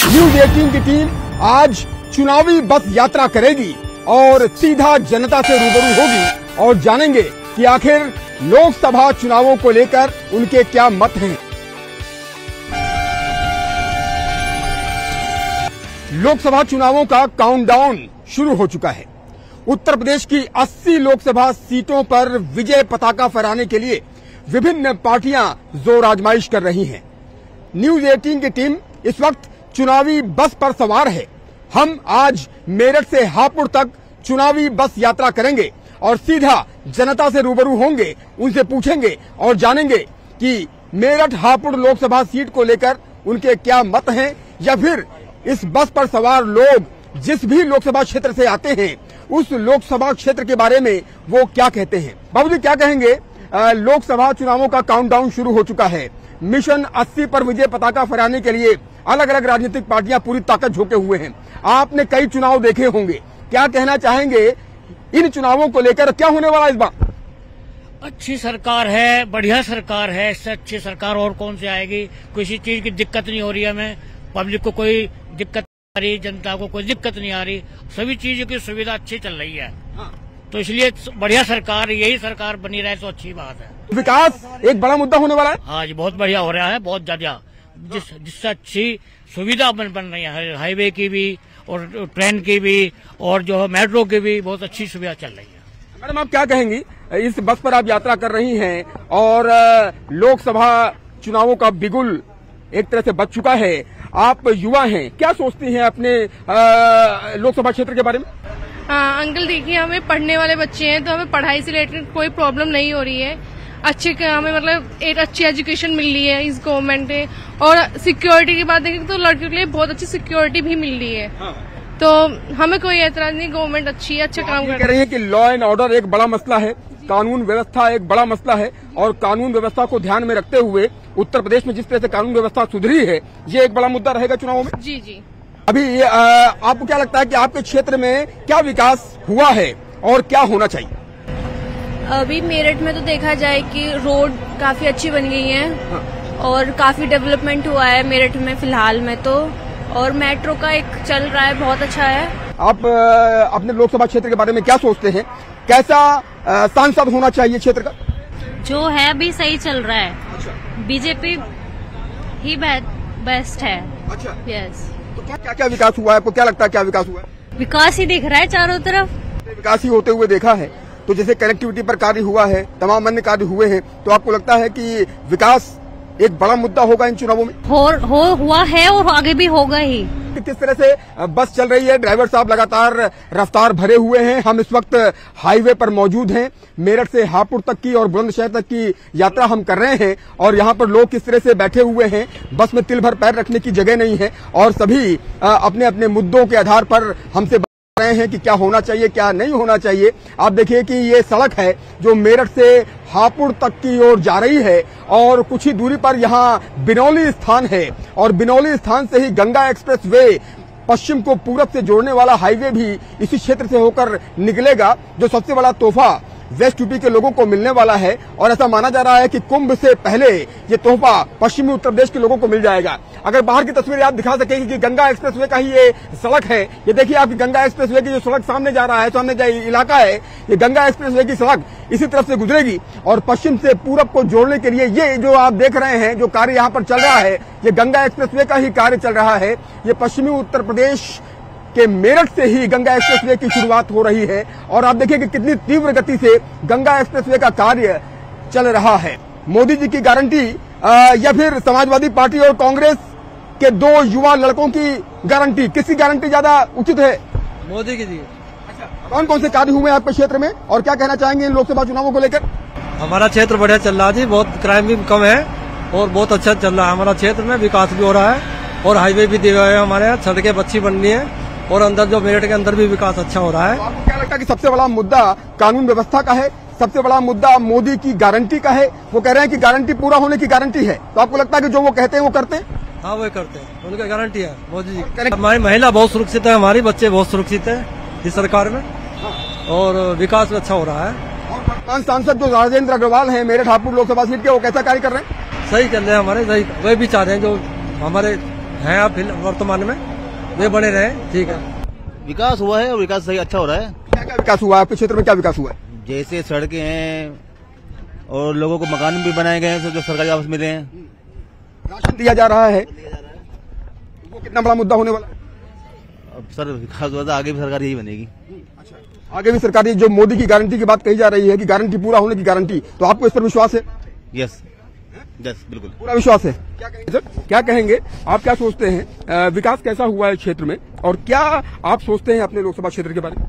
News 18 की team आज चुनावी बस यात्रा करेगी और सीधा जनता से रूबरू होगी और जानेंगे कि आखिर लोकसभा चुनावों को लेकर उनके क्या मत हैं। लोकसभा चुनावों का काउंटडाउन शुरू हो चुका है। उत्तर प्रदेश की 80 लोकसभा सीटों पर विजय पताका फहराने के लिए विभिन्न पार्टियां जोर आजमाइश कर रही हैं। न्यूज 18 की टीम इस वक्त चुनावी बस पर सवार है। हम आज मेरठ से हापुड़ तक चुनावी बस यात्रा करेंगे और सीधा जनता से रूबरू होंगे, उनसे पूछेंगे और जानेंगे कि मेरठ हापुड़ लोकसभा सीट को लेकर उनके क्या मत हैं, या फिर इस बस पर सवार लोग जिस भी लोकसभा क्षेत्र से आते हैं उस लोकसभा क्षेत्र के बारे में वो क्या कहते हैं। बाबूजी क्या कहेंगे? लोकसभा चुनावों का काउंटडाउन शुरू हो चुका है। मिशन 80 पर विजय पताका फहराने के लिए अलग अलग राजनीतिक पार्टियां पूरी ताकत झोंके हुए हैं। आपने कई चुनाव देखे होंगे, क्या कहना चाहेंगे इन चुनावों को लेकर? क्या होने वाला इस बार? अच्छी सरकार है, बढ़िया सरकार है। इससे अच्छी सरकार और कौन सी आएगी? किसी चीज की दिक्कत नहीं हो रही है हमें, पब्लिक को कोई दिक्कत नहीं आ रही, जनता को कोई दिक्कत नहीं आ रही, सभी चीजों की सुविधा अच्छी चल रही है। तो इसलिए बढ़िया सरकार, यही सरकार बनी रहे तो अच्छी बात है। विकास एक बड़ा मुद्दा होने वाला है। हाँ जी, बहुत बढ़िया हो रहा है, बहुत ज्यादा, जिससे अच्छी सुविधा बन रही है, हाईवे की भी और ट्रेन की भी और जो है मेट्रो की भी बहुत अच्छी सुविधा चल रही है। मैडम आप क्या कहेंगी? इस बस पर आप यात्रा कर रही हैं और लोकसभा चुनावों का बिगुल एक तरह से बच चुका है। आप युवा हैं, क्या सोचती हैं अपने लोकसभा क्षेत्र के बारे में? अंकल देखिए, हमें पढ़ने वाले बच्चे हैं तो हमें पढ़ाई से रिलेटेड कोई प्रॉब्लम नहीं हो रही है। हमें मतलब एक अच्छी एजुकेशन मिल रही है इस गवर्नमेंट ने, और सिक्योरिटी की बात देखें तो लड़कियों के लिए बहुत अच्छी सिक्योरिटी भी मिल रही है। तो हमें कोई एतराज नहीं, गवर्नमेंट अच्छी है, अच्छा काम कर रही है। कि लॉ एंड ऑर्डर एक बड़ा मसला है, कानून व्यवस्था एक बड़ा मसला है, और कानून व्यवस्था को ध्यान में रखते हुए उत्तर प्रदेश में जिस तरह से कानून व्यवस्था सुधरी है, ये एक बड़ा मुद्दा रहेगा चुनावों में। जी जी। अभी आपको क्या लगता है कि आपके क्षेत्र में क्या विकास हुआ है और क्या होना चाहिए? अभी मेरठ में तो देखा जाए कि रोड काफी अच्छी बन गई है और काफी डेवलपमेंट हुआ है मेरठ में फिलहाल में तो, और मेट्रो का एक चल रहा है, बहुत अच्छा है। आप अपने लोकसभा क्षेत्र के बारे में क्या सोचते हैं? कैसा सांसद होना चाहिए क्षेत्र का? जो है अभी सही चल रहा है। अच्छा। बीजेपी ही बेस्ट है। अच्छा। यस। तो क्या क्या विकास हुआ है? आपको क्या लगता है क्या विकास हुआ है? विकास ही दिख रहा है चारों तरफ, विकास ही होते हुए देखा है। तो जैसे कनेक्टिविटी पर कार्य हुआ है, तमाम अन्य कार्य हुए हैं, तो आपको लगता है कि विकास एक बड़ा मुद्दा होगा इन चुनावों में? हुआ है और आगे भी होगा ही। किस तरह से बस चल रही है? ड्राइवर साहब लगातार रफ्तार भरे हुए हैं। हम इस वक्त हाईवे पर मौजूद हैं। मेरठ से हापुड़ तक की और बुलंदशहर तक की यात्रा हम कर रहे हैं और यहाँ पर लोग किस तरह से बैठे हुए हैं, बस में तिल भर पैर रखने की जगह नहीं है और सभी अपने अपने मुद्दों के आधार पर हमसे रहे हैं कि क्या होना चाहिए, क्या नहीं होना चाहिए। आप देखिए कि ये सड़क है जो मेरठ से हापुड़ तक की ओर जा रही है और कुछ ही दूरी पर यहाँ बिनौली स्थान है और बिनौली स्थान से ही गंगा एक्सप्रेस वे पश्चिम को पूरब से जोड़ने वाला हाईवे भी इसी क्षेत्र से होकर निकलेगा, जो सबसे बड़ा तोहफा वेस्ट यूपी के लोगों को मिलने वाला है। और ऐसा माना जा रहा है कि कुंभ से पहले ये तोहफा पश्चिमी उत्तर प्रदेश के लोगों को मिल जाएगा। अगर बाहर की तस्वीरें आप दिखा सकेंगे कि गंगा एक्सप्रेसवे का ही ये सड़क है। ये देखिए आपकी गंगा एक्सप्रेसवे की जो सड़क सामने जा रहा है, सामने जो इलाका है, ये गंगा एक्सप्रेसवे की सड़क इसी तरफ से गुजरेगी और पश्चिम से पूरब को जोड़ने के लिए ये जो आप देख रहे हैं जो कार्य यहाँ पर चल रहा है, ये गंगा एक्सप्रेसवे का ही कार्य चल रहा है। ये पश्चिमी उत्तर प्रदेश के मेरठ से ही गंगा एक्सप्रेसवे की शुरुआत हो रही है और आप देखिए कि कितनी तीव्र गति से गंगा एक्सप्रेसवे का कार्य चल रहा है। मोदी जी की गारंटी या फिर समाजवादी पार्टी और कांग्रेस के दो युवा लड़कों की गारंटी, किसकी गारंटी ज्यादा उचित है? मोदी की जी। अच्छा, कौन कौन से कार्य हुए आपके क्षेत्र में और क्या कहना चाहेंगे इन लोकसभा चुनावों को लेकर? हमारा क्षेत्र बढ़िया चल रहा है जी, बहुत क्राइम भी कम है और बहुत अच्छा चल रहा है हमारा क्षेत्र में, विकास भी हो रहा है और हाईवे भी दिए गए हैं हमारे यहाँ, सड़कें अच्छी बन रही है और अंदर जो मेरठ के अंदर भी विकास अच्छा हो रहा है। आपको क्या लगता है कि सबसे बड़ा मुद्दा कानून व्यवस्था का है, सबसे बड़ा मुद्दा मोदी की गारंटी का है? वो कह रहे हैं कि गारंटी पूरा होने की गारंटी है, तो आपको लगता है कि जो वो कहते हैं वो करते हैं? हाँ वो करते हैं, उनकी गारंटी है मोदी जी। हमारी महिला बहुत सुरक्षित है, हमारे बच्चे बहुत सुरक्षित है इस सरकार में और विकास अच्छा हो रहा है। और वर्तमान सांसद जो राजेंद्र अग्रवाल हैं मेरठ हापुड़ लोकसभा सीट के, वो कैसा कार्य कर रहे हैं? सही चल रहे हैं हमारे, सही वही भी चाह रहे हैं जो हमारे हैं आप वर्तमान में, वे बने रहे। ठीक है, विकास हुआ है और विकास सही अच्छा हो रहा है। क्या क्या विकास हुआ है आपके क्षेत्र में? क्या विकास हुआ है? जैसे सड़कें हैं और लोगों को मकान भी बनाए गए हैं जो सरकारी आवास मिले हैं। राशन दिया जा रहा है, वो कितना बड़ा मुद्दा होने वाला है? अब सर विकास हुआ था, आगे भी सरकार यही बनेगी। आगे भी सरकार, जो मोदी की गारंटी की बात कही जा रही है कि गारंटी पूरा होने की गारंटी, तो आपको इस पर विश्वास है? यस बिल्कुल पूरा विश्वास है। क्या कहेंगे सर, क्या कहेंगे आप? क्या सोचते हैं विकास कैसा हुआ है क्षेत्र में, और क्या आप सोचते हैं अपने लोकसभा क्षेत्र के बारे में?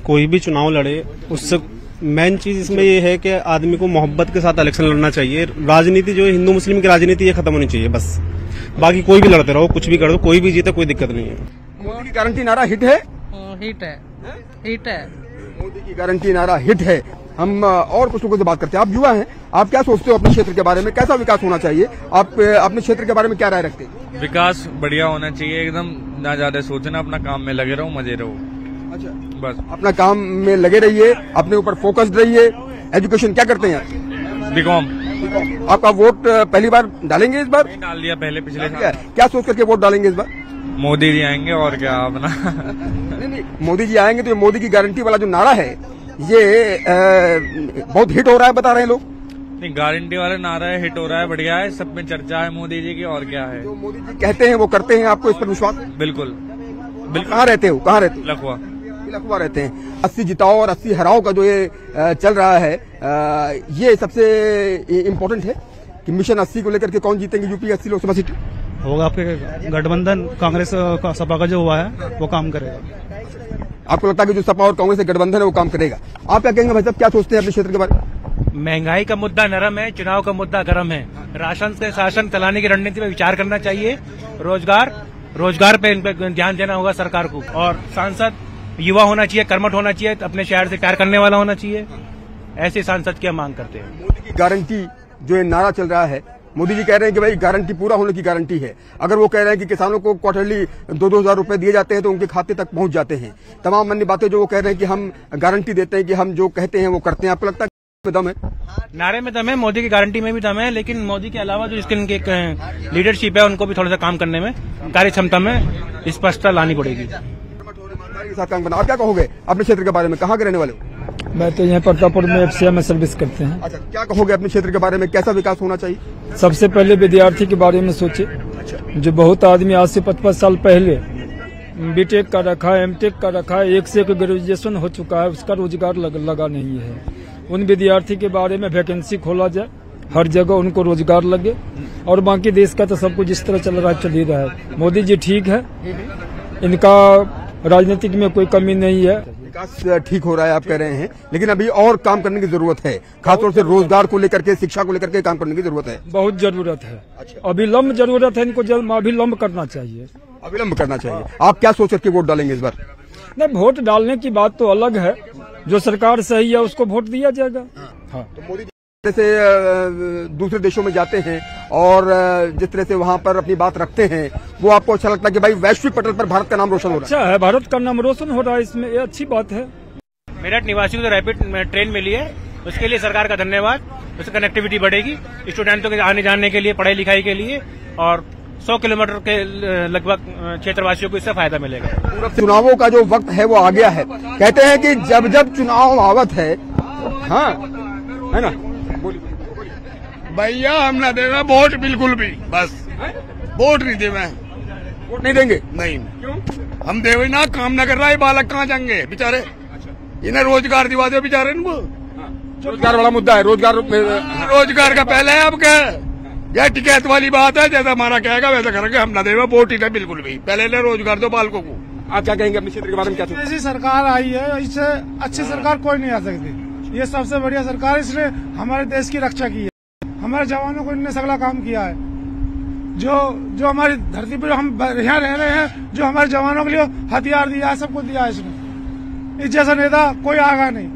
कोई भी चुनाव लड़े, उससे मेन चीज इसमें ये है कि आदमी को मोहब्बत के साथ इलेक्शन लड़ना चाहिए। राजनीति जो है हिंदू मुस्लिम की राजनीति, ये खत्म होनी चाहिए बस। बाकी कोई भी लड़ते रहो, कुछ भी कर दो, कोई भी जीते, कोई दिक्कत नहीं है। मोदी की गारंटी नारा हिट है? हिट है, हिट है। मोदी की गारंटी नारा हिट है। हम और कुछ लोगों से बात करते हैं। आप युवा हैं, आप क्या सोचते हो अपने क्षेत्र के बारे में? कैसा विकास होना चाहिए? आप अपने क्षेत्र के बारे में क्या राय रखते हैं? विकास बढ़िया होना चाहिए एकदम, ना ज्यादा सोचना, अपना काम में लगे रहो, मजे रहो। अच्छा, बस अपना काम में लगे रहिए, अपने ऊपर फोकस्ड रहिए। एजुकेशन क्या करते हैं आप? बीकॉम। आपका वोट पहली बार डालेंगे इस बार? डाल दिया पहले, पिछले साल। क्या सोच करके वोट डालेंगे इस बार? मोदी जी आएंगे और क्या अपना। नहीं, मोदी जी आएंगे तो ये मोदी की गारंटी वाला जो नारा है ये बहुत हिट हो रहा है, बता रहे हैं लोग। नहीं, गारंटी वाला नारा है, हिट हो रहा है, बढ़िया है, सब में चर्चा है मोदी जी की, और क्या है। जो मोदी जी कहते हैं वो करते हैं, आपको इस पर विश्वास है? बिल्कुल। कहाँ रहते हो? कहाँ रहते हो? लखवा। लखवा रहते हैं। 80 जिताओ और 80 हराओ का जो ये चल रहा है, ये सबसे इम्पोर्टेंट है कि मिशन 80 को लेकर के कौन जीतेंगे यूपी 80 लोकसभा सीट? होगा आपके गठबंधन, कांग्रेस का सपा का जो हुआ है वो काम करेगा। आपको लगता है कि जो सपा और कांग्रेस का गठबंधन है वो काम करेगा? आप क्या कहेंगे भाई साहब, क्या सोचते हैं अपने क्षेत्र के बारे में? महंगाई का मुद्दा नरम है, चुनाव का मुद्दा गर्म है। राशन से शासन चलाने की रणनीति पर विचार करना चाहिए। रोजगार पे इन पे ध्यान देना होगा सरकार को। और सांसद युवा होना चाहिए, कर्मठ होना चाहिए, अपने शहर से प्यार करने वाला होना चाहिए। ऐसे सांसद की हम मांग करते हैं। मोदी की गारंटी जो ये नारा चल रहा है, मोदी जी कह रहे हैं कि भाई गारंटी पूरा होने की गारंटी है। अगर वो कह रहे हैं कि किसानों को क्वार्टरली 2-2 हजार रुपए दिए जाते हैं तो उनके खाते तक पहुंच जाते हैं, तमाम अन्य बातें जो वो कह रहे हैं कि हम गारंटी देते हैं, कि हम जो कहते हैं वो करते हैं, आपको लगता है कि दम है? नारे में दम है, मोदी की गारंटी में भी दम है, लेकिन मोदी के अलावा जो इसके लीडरशिप है उनको भी थोड़ा सा काम करने में, कार्य क्षमता में स्पष्टता लानी पड़ेगी। आप क्या कहोगे अपने क्षेत्र के बारे में? कहाँ के रहने वाले हो? मैं तो यहाँ प्रतापपुर में FCI में सर्विस करते हैं। अच्छा, क्या कहोगे अपने क्षेत्र के बारे में? कैसा विकास होना चाहिए? सबसे पहले विद्यार्थी के बारे में सोचे। जो बहुत आदमी आज से 55 साल पहले बीटेक का रखा है, MTech का रखा है, एक से एक ग्रेजुएशन हो चुका है, उसका रोजगार लगा नहीं है। उन विद्यार्थी के बारे में वैकेंसी खोला जाए, हर जगह उनको रोजगार लगे। और बाकी देश का तो सब कुछ जिस तरह चल रहा है चल ही रहा है। मोदी जी ठीक है, इनका राजनीतिक में कोई कमी नहीं है। विकास ठीक हो रहा है आप कह रहे हैं, लेकिन अभी और काम करने की जरूरत है, खासतौर से रोजगार को लेकर के, शिक्षा को लेकर के काम करने की जरूरत है। बहुत जरूरत है। अच्छा। अविलंब जरूरत है, इनको अभिलंब करना चाहिए। अविलंब करना चाहिए। आप क्या सोच करके वोट डालेंगे इस बार? नहीं, वोट डालने की बात तो अलग है, जो सरकार सही है उसको वोट दिया जाएगा। हाँ। तो मोदी जैसे दूसरे देशों में जाते हैं और जिस तरह से वहाँ पर अपनी बात रखते हैं, वो आपको अच्छा लगता है कि भाई वैश्विक पटल पर भारत का नाम रोशन हो रहा है? अच्छा है, भारत का नाम रोशन हो रहा है, इसमें ये अच्छी बात है। मेरठ निवासियों को रैपिड ट्रेन मिली है, उसके लिए सरकार का धन्यवाद। उससे कनेक्टिविटी बढ़ेगी स्टूडेंटों के आने जाने के लिए, पढ़ाई लिखाई के लिए, और 100 किलोमीटर के लगभग क्षेत्रवासियों को इससे फायदा मिलेगा। चुनावों का जो वक्त है वो आ गया है। कहते हैं कि जब जब चुनाव आवत है, हाँ है ना, भैया हम ना देना वोट बिल्कुल भी, बस वोट नहीं देवे। वोट नहीं देंगे? नहीं। क्यों? हम देवे ना, काम ना कर रहा है, बालक कहाँ जाएंगे बेचारे? इन्हें रोजगार दिवा दो बेचारे इनको। रोजगार वाला मुद्दा है। रोजगार का पहले है, अब क्या यह टिकैत वाली बात है? जैसा हमारा कहेगा वैसा करेंगे, हम ना देवे वोट ही नहीं बिल्कुल भी। पहले ने रोजगार दो बालकों को। आप क्या कहेंगे अपने क्षेत्र के बारे में? क्या ऐसी सरकार आई है, इससे अच्छी सरकार कोई नहीं आ सकती। ये सबसे बढ़िया सरकार, इसने हमारे देश की रक्षा की है, हमारे जवानों को इनने सगला काम किया है। जो हमारी धरती पर हम यहाँ रह रहे हैं, जो हमारे जवानों के लिए हथियार दिया है, सब कुछ दिया है इसने। इस जैसा नेता कोई आगा नहीं।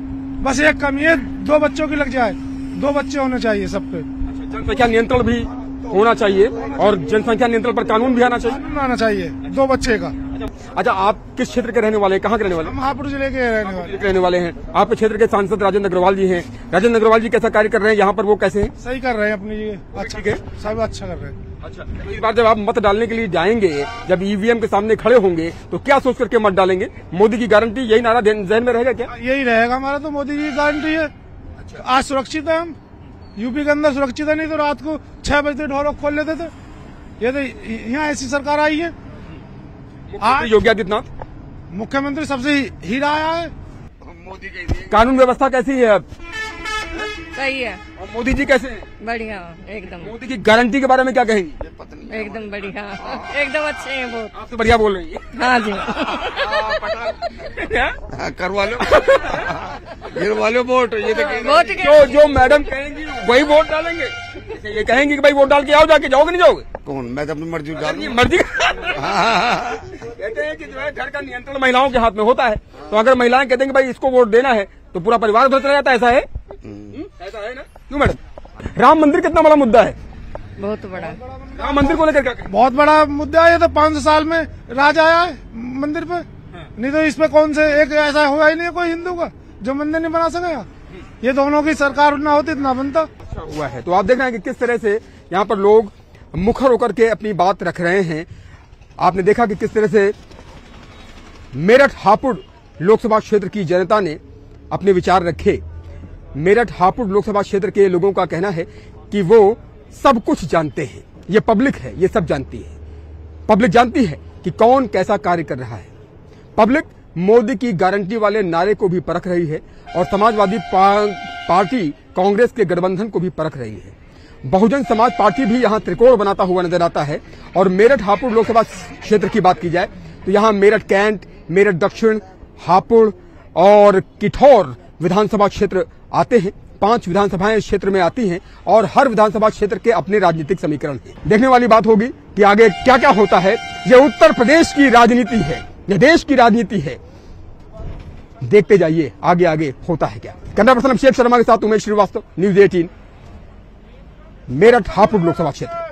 बस एक कमी है, 2 बच्चों की लग जाए, 2 बच्चे होने चाहिए सब पे। जनसंख्या नियंत्रण भी होना चाहिए और जनसंख्या नियंत्रण पर कानून भी आना चाहिए। कानून आना चाहिए 2 बच्चे का। अच्छा, आप किस क्षेत्र के रहने वाले हैं, कहाँ के रहने वाले हैं? हम हापुड़ जिले के रहने वाले हैं। आपके क्षेत्र के सांसद राजेंद्र अग्रवाल जी हैं। राजेंद्र अग्रवाल जी कैसा कार्य कर रहे हैं यहाँ पर, वो कैसे हैं? सही कर रहे हैं अपनी, अच्छा है, सब अच्छा कर रहे हैं। अच्छा, तो इस बार जब आप मत डालने के लिए जाएंगे, जब ईवीएम के सामने खड़े होंगे, तो क्या सोच करके मत डालेंगे? मोदी की गारंटी, यही नारा जहन में रहेगा क्या? यही रहेगा हमारा, तो मोदी की गारंटी है। आज सुरक्षित है, हम यूपी के अंदर सुरक्षित है, नहीं तो रात को 6 बजे ढोल खोल लेते थे। ये तो यहाँ ऐसी सरकार आई है। आज योगी आदित्यनाथ मुख्यमंत्री सबसे हीरा आया है। मोदी के कानून व्यवस्था कैसी है? सही है। और मोदी जी कैसे हैं? बढ़िया, एकदम। मोदी की गारंटी के बारे में क्या कहेंगे? एकदम बढ़िया, एकदम अच्छे हैं वो। आप तो बढ़िया बोल रही है। हाँ जी। करवा लो, गिरवा लो वोट। ये तो जो मैडम कहेंगी वही वोट डालेंगे। ये कहेंगे कि भाई वोट डाल के आओ, जाके जाओगे नहीं जाओगे? कौन? मैं तो अपनी मर्जी डालूंगी। मर्जी कहते हैं कि जो है घर का नियंत्रण महिलाओं के हाथ में होता है, तो अगर महिलाएं कहते हैं कि भाई इसको वोट देना है, तो पूरा परिवार उधर चला जाता है। ऐसा है? ऐसा है ना? क्यों मैडम? राम मंदिर कितना बड़ा मुद्दा है? बहुत बड़ा। राम मंदिर को लेकर क्या? बहुत बड़ा मुद्दा है। ये तो 500 साल में राज आया है मंदिर पे, नहीं तो इस पे कौन से एक ऐसा हुआ ही नहीं है कोई हिंदू का जो मंदिर नहीं बना सकेगा। ये दोनों की सरकार ना होती इतना बनता। हुआ है। तो आप देख रहे हैं कि किस तरह से यहाँ पर लोग मुखर होकर के अपनी बात रख रहे हैं। आपने देखा कि किस तरह से मेरठ हापुड़ लोकसभा क्षेत्र की जनता ने अपने विचार रखे। मेरठ हापुड़ लोकसभा क्षेत्र के लोगों का कहना है कि वो सब कुछ जानते हैं। ये पब्लिक है, ये सब जानती है। पब्लिक जानती है कि कौन कैसा कार्य कर रहा है। पब्लिक मोदी की गारंटी वाले नारे को भी परख रही है और समाजवादी पार्टी कांग्रेस के गठबंधन को भी परख रही है। बहुजन समाज पार्टी भी यहाँ त्रिकोण बनाता हुआ नजर आता है। और मेरठ हापुड़ लोकसभा क्षेत्र की बात की जाए तो यहाँ मेरठ कैंट, मेरठ दक्षिण, हापुड़ और किठौर विधानसभा क्षेत्र आते हैं। 5 विधानसभाएं इस क्षेत्र में आती हैं और हर विधानसभा क्षेत्र के अपने राजनीतिक समीकरण हैं। देखने वाली बात होगी कि आगे क्या क्या होता है। ये उत्तर प्रदेश की राजनीति है, ये देश की राजनीति है। देखते जाइए आगे आगे होता है क्या। कैमरा पर्सन अभिषेक शर्मा के साथ उमेश श्रीवास्तव, न्यूज़ 18, मेरठ हापुड़ लोकसभा क्षेत्र।